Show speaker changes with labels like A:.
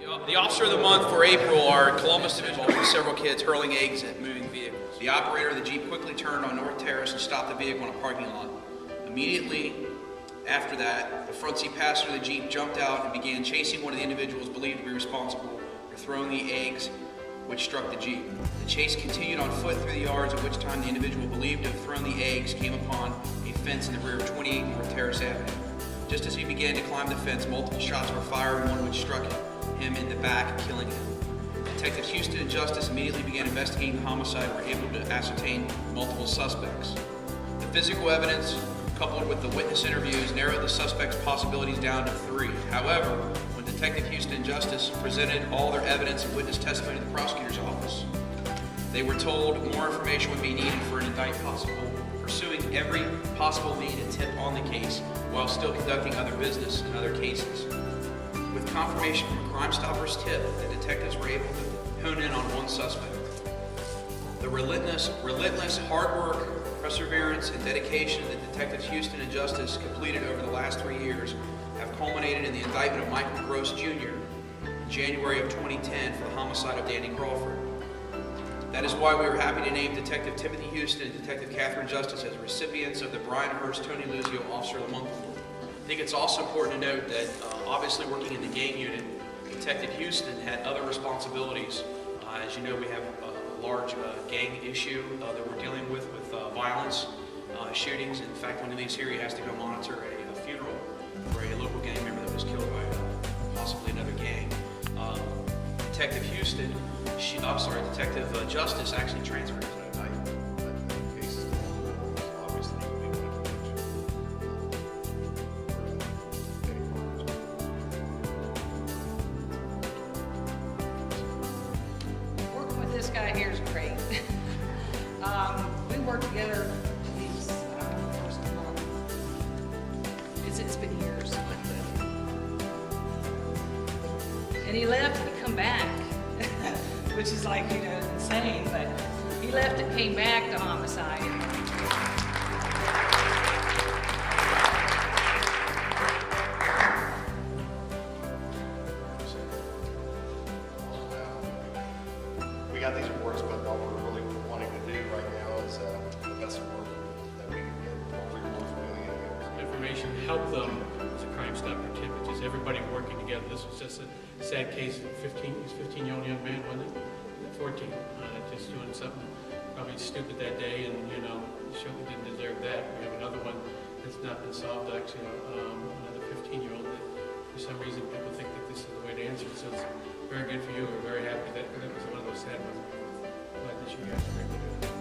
A: The Officer of the Month for April, our Columbus Division, with several kids hurling eggs at moving vehicles. The operator of the Jeep quickly turned on North Terrace and stopped the vehicle in a parking lot. Immediately after that, the front seat passenger of the Jeep jumped out and began chasing one of the individuals believed to be responsible for throwing the eggs which struck the Jeep. The chase continued on foot through the yards, at which time the individual believed to have thrown the eggs came upon a fence in the rear of 28 North Terrace Avenue. Just as he began to climb the fence, multiple shots were fired, one which struck him in the back, killing him. Detectives Houston and Justice immediately began investigating the homicide and were able to ascertain multiple suspects. The physical evidence, coupled with the witness interviews, narrowed the suspects' possibilities down to 3. However, when Detective Houston and Justice presented all their evidence and witness testimony to the prosecutor's office, they were told more information would be needed for an indictment possible, pursuing every possible lead and tip on the case while still conducting other business in other cases. With confirmation from a Crime Stoppers tip, the detectives were able to hone in on one suspect. The relentless hard work, perseverance, and dedication that Detectives Houston and Justice completed over the last 3 years have culminated in the indictment of Michael Gross Jr. in January of 2010 for the homicide of Danny Crawford. That is why we are happy to name Detective Timothy Houston and Detective Kathryn Justice as recipients of the Bryan Hurst Tony Luzio Officer of the Month Award. I think it's also important to note that obviously working in the gang unit, Detective Houston had other responsibilities. As you know, we have a large gang issue that we're dealing with violence, shootings. In fact, when he leaves here, he has to go monitor a funeral for a local gang member that was killed by possibly another gang. Detective Houston, Detective Justice actually transferred to the indictment.
B: Working with this guy here is great. We worked together these first month. It's been years. And he left and he come back, which is like, insane, but he left and came back to homicide.
C: We got these awards, but what we're really wanting to do right now is the best award that we can get. Hopefully we're both doing it.
D: Information help them as a Crime Stopper tip. It's just everybody working together. This was just a sad case of a 15-year-old young man, wasn't it? 14, just doing something probably stupid that day, and certainly didn't deserve that. We have another one that's not been solved, actually, another 15-year-old that for some reason people think that this is the way to answer it. So it's very good for you. We're very happy that was one of those sad ones. Glad that you guys were able to do it.